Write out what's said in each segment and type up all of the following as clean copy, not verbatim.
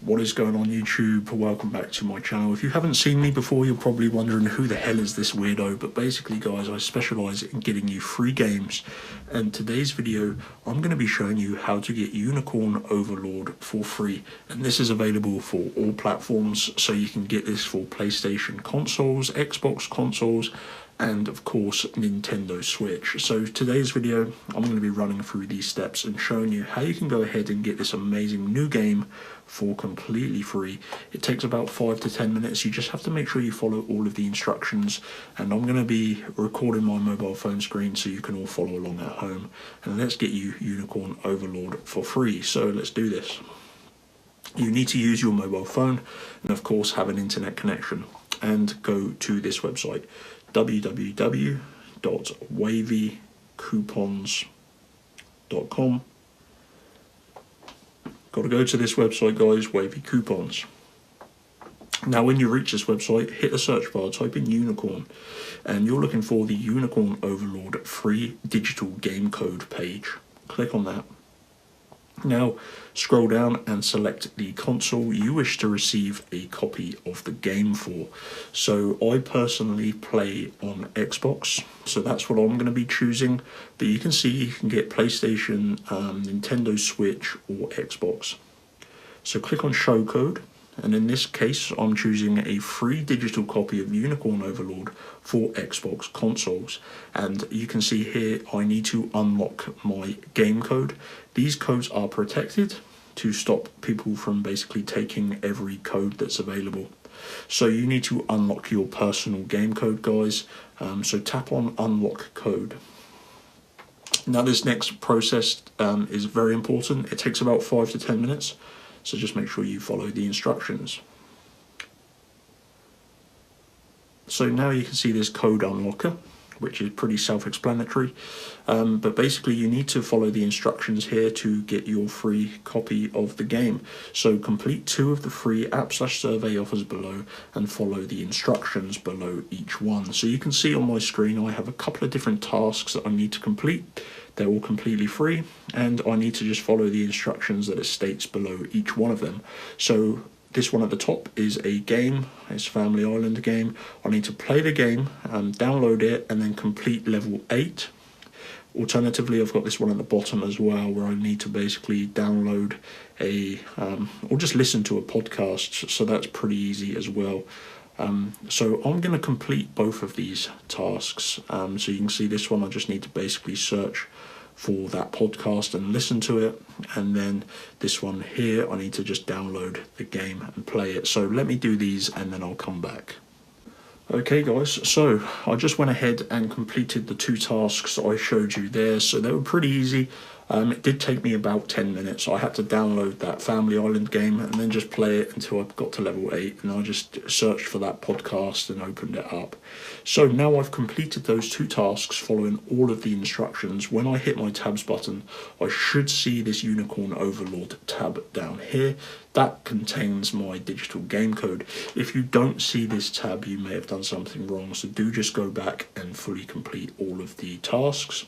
What is going on YouTube? Welcome back to my channel. If you haven't seen me before, you're probably wondering who the hell is this weirdo, but basically guys, I specialise in getting you free games, and today's video I'm going to be showing you how to get Unicorn Overlord for free, and this is available for all platforms, so you can get this for PlayStation consoles, Xbox consoles, and of course Nintendo Switch. So today's video I'm going to be running through these steps and showing you how you can go ahead and get this amazing new game for completely free. It takes about 5 to 10 minutes. You just have to make sure you follow all of the instructions, and I'm going to be recording my mobile phone screen so you can all follow along at home, and let's get you Unicorn Overlord for free. So let's do this. You need to use your mobile phone and of course have an internet connection, and go to this website www.wavycoupons.com. Got to go to this website guys, Wavy Coupons. Now when you reach this website, hit the search bar, type in Unicorn, and you're looking for the Unicorn Overlord free digital game code page. Click on that. Now scroll down and select the console you wish to receive a copy of the game for. So I personally play on Xbox, so that's what I'm going to be choosing, but you can see you can get PlayStation, Nintendo Switch or Xbox. So click on show code, and in this case I'm choosing a free digital copy of Unicorn Overlord for Xbox consoles, and you can see here I need to unlock my game code. These codes are protected to stop people from basically taking every code that's available. So you need to unlock your personal game code guys, so tap on unlock code. Now this next process is very important. It takes about 5 to 10 minutes, so just make sure you follow the instructions. So now you can see this code unlocker, which is pretty self-explanatory, but basically you need to follow the instructions here to get your free copy of the game. So complete 2 of the free app/survey offers below and follow the instructions below each one. So you can see on my screen I have a couple of different tasks that I need to complete. They're all completely free, and I need to just follow the instructions that it states below each one of them. So this one at the top is a game, it's a Family Island game. I need to play the game, download it, and then complete level 8. Alternatively, I've got this one at the bottom as well, where I need to basically download or just listen to a podcast, so that's pretty easy as well. So I'm going to complete both of these tasks. So you can see this one, I just need to basically search for that podcast and listen to it, and then this one here I need to just download the game and play it. So let me do these and then I'll come back. Okay guys, so I just went ahead and completed the 2 tasks I showed you there, so they were pretty easy. It did take me about 10 minutes. I had to download that Family Island game and then just play it until I got to level 8, and I just searched for that podcast and opened it up. So now I've completed those 2 tasks following all of the instructions. When I hit my tabs button, I should see this Unicorn Overlord tab down here. That contains my digital game code. If you don't see this tab, you may have done something wrong, so do just go back and fully complete all of the tasks.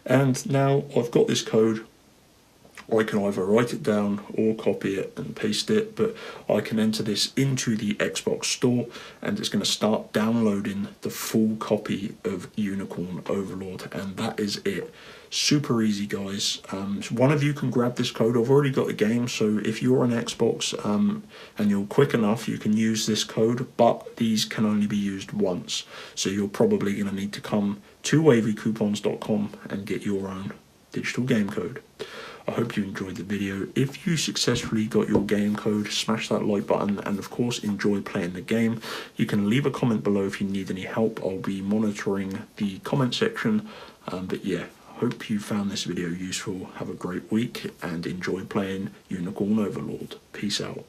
And now I've got this code, I can either write it down or copy it and paste it, but I can enter this into the Xbox store and it's going to start downloading the full copy of Unicorn Overlord, and that is it. Super easy guys. One of you can grab this code. I've already got the game, so if you're on Xbox and you're quick enough, you can use this code, but these can only be used once, so you're probably going to need to come to wavycoupons.com and get your own digital game code. I hope you enjoyed the video. If you successfully got your game code, smash that like button, and of course enjoy playing the game. You can leave a comment below if you need any help. I'll be monitoring the comment section, but yeah, hope you found this video useful. Have a great week and enjoy playing Unicorn Overlord. Peace out.